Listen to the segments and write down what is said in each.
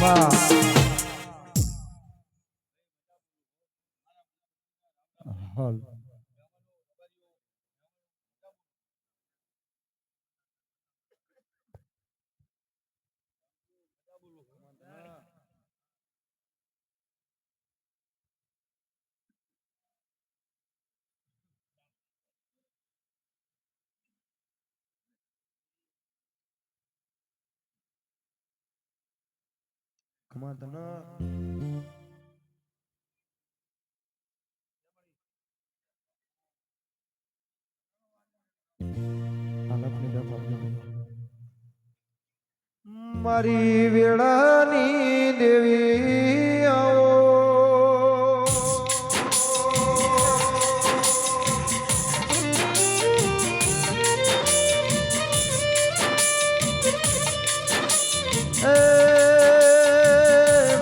વાહ હલ કમાતના હાલતની દફા મારી વેળાની દેવી આવો એ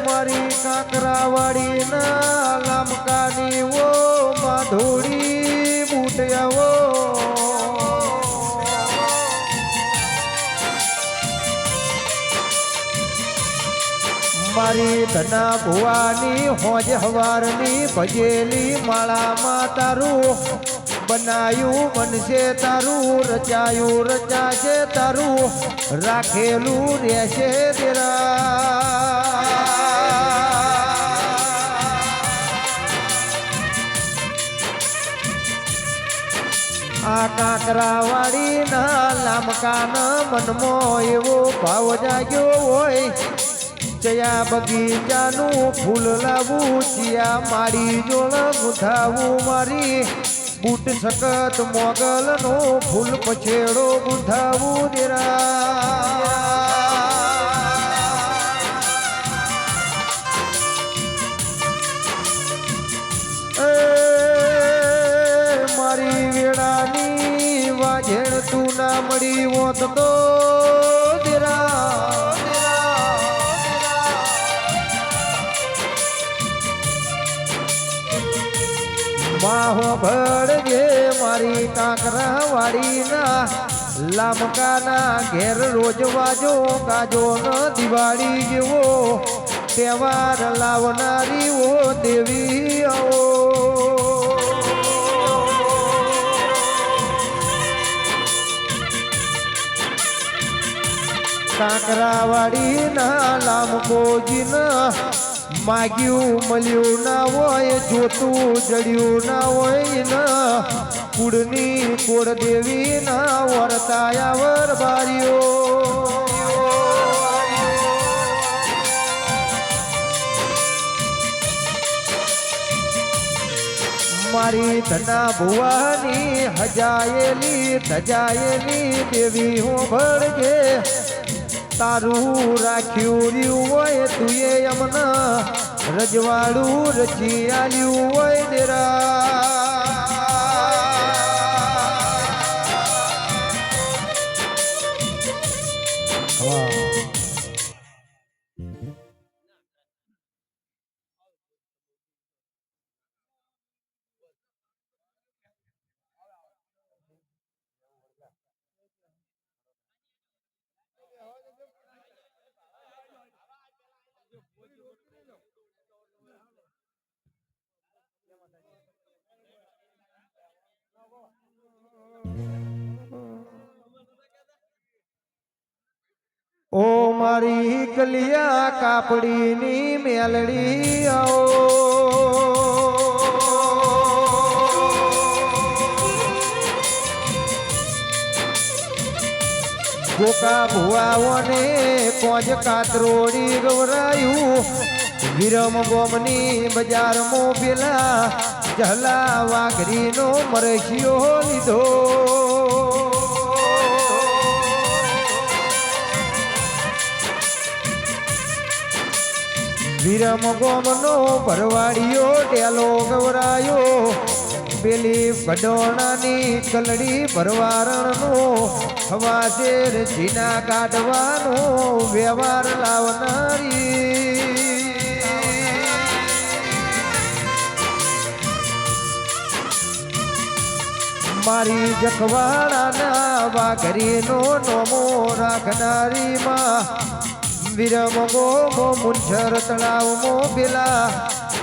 મારી કાકરાવાડી ના લામકાની ઓ માધોડી બુટિયાઓ મારી ધના ભુવાની હોજ હવારની ભજેલી માળામાં તારું બનાયું બનશે તારું રચાયું રચાશે તારું રાખેલું રહેશે તેરા આ કાકરાવાડી ના લામકાના મનમાં એવો ભાવ જાગ્યો હોય ચયા બગીચાનું ફૂલ લાવું ચિયા મારી જોડ ગુંથાવું મારી બૂટ સખત મોગલનો ફૂલ પછેડો ગુંથાવું દેરા મારી વેળાની વાજેણ તું ના મળી હોત તો દેરા માહો ભળજે મારી કાકરાવાડીના લામકાના ઘેર રોજ વાજો ગાજો ન દિવાળી જેવો તહેવાર લાવનારી ઓ દેવી આવો કાકરાવાડીના લામકોજીના માગ્યું મળ્યું ના હોય જોતું જડ્યું ના હોય ના કુળની કોળ દેવી ના વર્તાયા વરબારીઓ મારી ધના ભુવાની હજાયેલી ધજાયેલી દેવી હું ભળજે તારું રાખ્યું રહ્યું હોય તુંએ અમના રજવાડું રચી આલ્યું હોય દેરા ઓ મારી કલિયા કાપડીની મેલડી આવો ગોકા ભુવાઓને કોજ કાતરોડી ગવરાયું વિરમ ગોમની બજારમાં પેલા જહલા વાઘરીનો મરશિયો લીધો વિરમ ગોમનો ભરવાડીયો ડેલો ગવરાયો પેલી ગડોણાની કલડી ભરવારણનો હવાશેર જીના કાઢવાનો વ્યવહાર લાવનારી મારી જખવાડાના વાઘરીનો નોમો રાખનારી માં વિરમગો મો મુંજર તળાવમો બેલા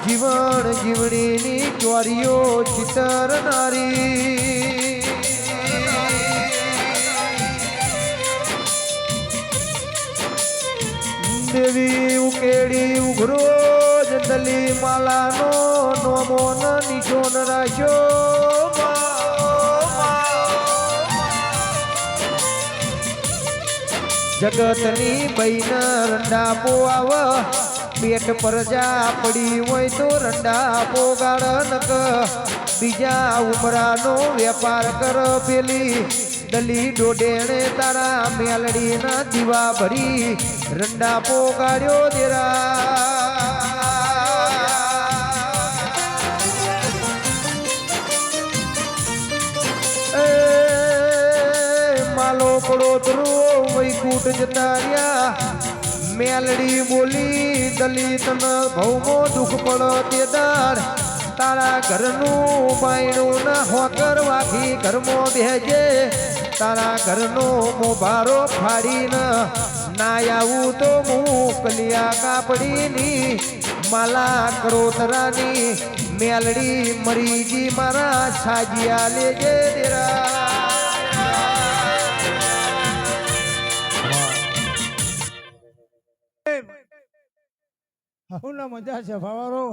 જીવન જીવણીની ચોરીઓ ચિતર નારી દેવી ઉકેડી ઉઘરો જંદલી માલાનો નોમો ન નિશોન રાખ્યો જગતની બૈન રંડા પોઆવ પેટ પર જા પડી હોય તો રંડા પોગાડ નક બીજા ઉમરાનો વેપાર કર પેલી દલી ડોડેણે તારા મેલડીના દીવા ભરી રંડા પોગાડ્યો દેરા માલો પડોતરો વૈકુટ જતા રહ્યા મેલડી બોલી દલિત ન ભૌમો દુઃખ પડ તે દાર તારા ઘરનું બાયણું ના હોકર વાખી ઘરમાં બેજે તારા ઘરનો મોભારો ફાડીને ના આવું તો મોકલિયા કાપડીની માલા કરોતરાની મેલડી મરીજી મારા સાજિયા લેજે દેરા હું મજા છે ફવારો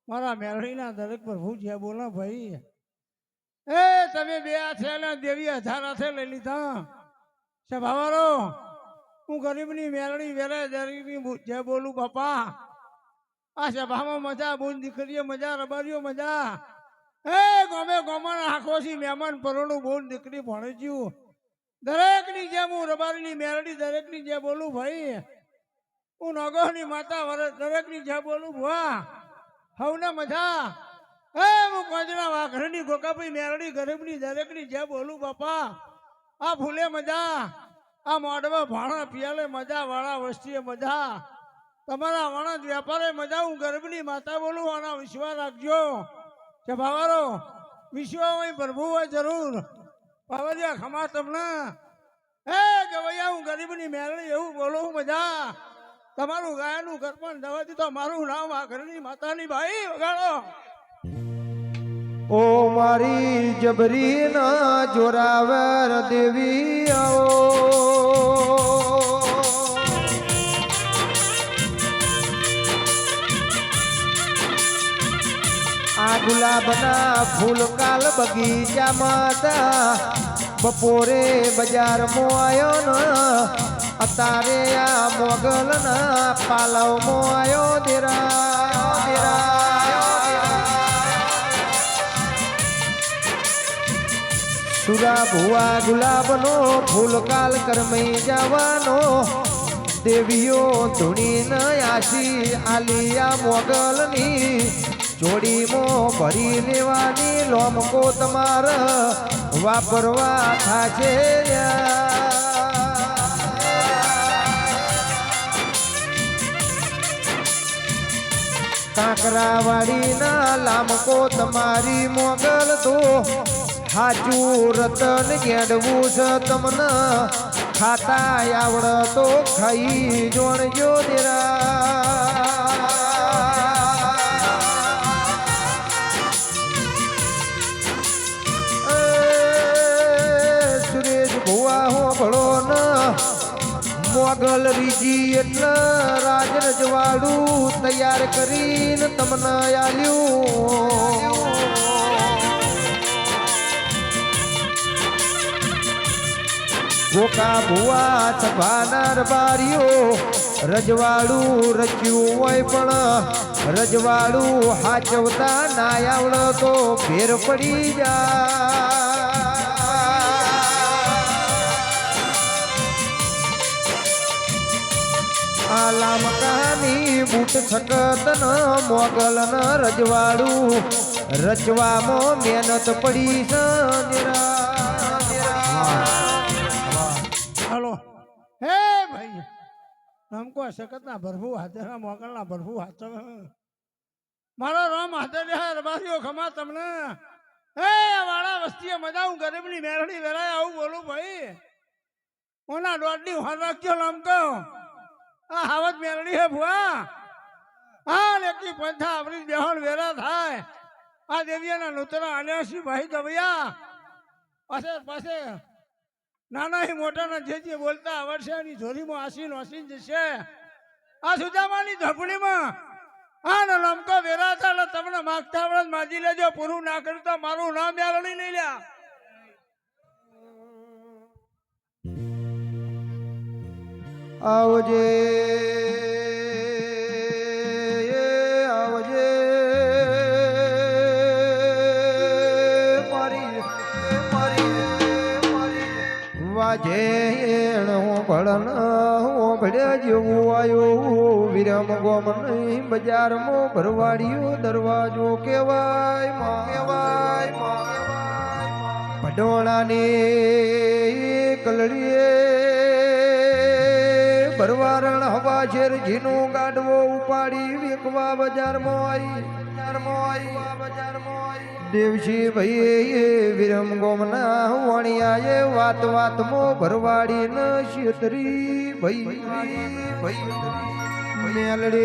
મારા મેલડીના દરેક પ્રભુ છે બોલો ભાઈ એ તમે બે હાથે દેવી 1000 હાથે લઈ લીધા છે ફવારો હું ગરીબની મેલડી વેરે દરેકની જે બોલું બાપા આ સભામાં મજા બોલ દીકરીઓ મજા રબારીઓ મજા એ ગમે ગમાના આખોથી મહેમાન પરોણું બોલ દીકરી ભણેજ્યું દરેકની જેમ હું રબારીની મેલડી દરેકની જે બોલું ભાઈ હું નગોની માતા દરેકની જે બોલું ભુવા હવને મજા એ હું કોંજના વાઘરની ગોકાભાઈ મેરડી ગરીબની દરેકની જે બોલું બાપા આ ફૂલે મજા આ મોડવા ભાણા પિયાલે મજા વાળા વસ્તીએ મજા તમારા વાણા વેપારે મજા હું ગરીબની માતા બોલું આના વિશ્વાસ રાખજો કે ભાવારો વિશ્વ હોય પ્રભુ હોય જરૂર પાવરિયા ખમા તમને એ ગવૈયા હું ગરીબની મેરડી એવું બોલું મજા તમારું ગાયનું કરપણ દવાથી તો મારું નામ આ ઘરની માતાની ભાઈ વગાડો ઓ મારી જબરી ના જોરાવર દેવી આવો આ ગુલાબના ફૂલ કાલ બગીચામાં હતા બપોરે બજારમાં આવ્યો ને અતારે આ મોગલના પાલવમાં આવ્યો દેરા સુરા ભુવા ગુલાબનો ફૂલકાલ કરમઈ જવાનો દેવીઓ ધૂણી ન આશી આલિયા મોગલની જોડીમાં ભરી લેવાની લોમકો તમાર વાપરવા થાશે કાંકરાવાડીના લામકો તમારી મોગલ તો હાચું રતન ગેડવું છે તમને ખાતા આવડ તો ખાઈ જોણજો દેરા સુરેશ ભુવા હો ભળો ન મોગલ રીજી એટલે રાજ રજવાડું તૈયાર કરીને તમને આલ્યું ગોકા ભુવા સભાના રબારીઓ રજવાડું રચ્યું હોય પણ રજવાડું હાચવતા ના આવડ તો ફેર પડી જાય આલામ કહાની બૂટ છકત ન મોગલ ન રજવાડું રચવામાં મહેનત પડી છે હાલો હે ભાઈ हमको શકતના ભરભુ હાથેના મોગલના ભરભુ હાથ મારો રામ હાથે રબારીઓ ખમા તમને હે વાળા વસ્તીએ મજા હું ગરીબની મેરડી વેરાય આવું બોલું ભાઈ ઓના દોડની હાથ રાખજો લમકો આ હાવત મેલડી હે ભુવા હા લેકી પંથા આપણી બેહોણ વેરા થાય આ દેવીના નૂતના અન્યાસી ભાઈ ગવૈયા પાસે પાસે નાના હી મોટાના જે બોલતા આવડશે એની જોરીમાં આસીન ઓસીન જશે આ સુદામાની ઝપડીમાં આ ને લમકો વેરા થાય એટલે તમને માગતા આવડે માજી લેજો પૂરું ના કર્યું તો મારું નામ મેલડી નહીં લ્યા આવજે આવજે મારી વાજે હું ભળન હું ભળ્યા જેવું આવ્યો વિરમ ગોમ નહીં બજારમાં ભરવાડિયો દરવાજો કેવાય ભડોણાની કલડીએ ભરવારણ હવા શેર જીનું ગાડવો ઉપાડી વેકવા બજારમાં આવી દેવશી ભાઈએ વિરમ ગોમના વણિયાએ વાત વાતમાં ભરવાડી ન શેતરી ભાઈ મેલડે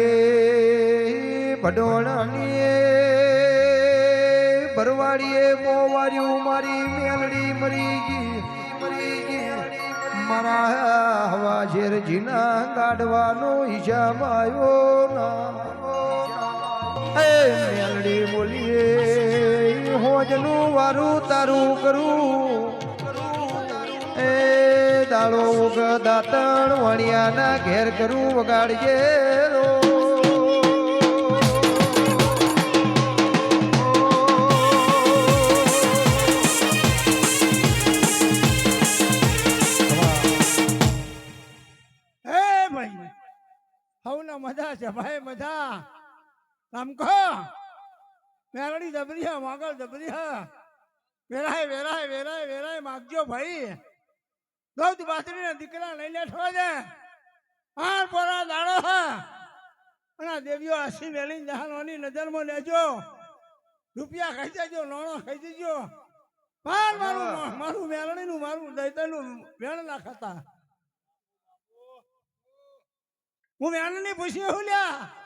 ભડોણાની ભરવાડીએ મોવાર્યું મારી મેલડી મરી ગઈ મારા હવા શેર જીના ગાડવાનો હિસાબ આવ્યો ના મેલડી બોલીએ હોજનું વારું તારું કરું એ દાડો ઉગ દાતણ વણિયાના ઘેર કરું વગાડજે રો હવના મજા છે ભાઈ મજા આમ કહો મેલડી દબરીયા માગલ દબરીયા વેરાય વેરાય વેરાય વેરાય માગજો ભાઈ દૌદ બાસરીના દીકરા લઈ લેઠવા દે હાર પોરા દાડો હા અને દેવીઓ આસી મેલી જહાનવાની નજરમાં લેજો રૂપિયા ખાઈ જજો નાણો ખાઈ જજો મારું મેલડીનું મારું દૈતનું વેણ ના ખાતા હું મેલની પૂછી હું લ્યા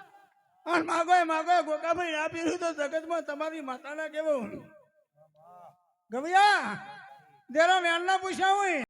અને માગો ગોકાભાઈ ના પીર્યું તો જગતમાં તમારી માતાના કેવું ગવૈયા જરા મેલના પૂછ્યા હું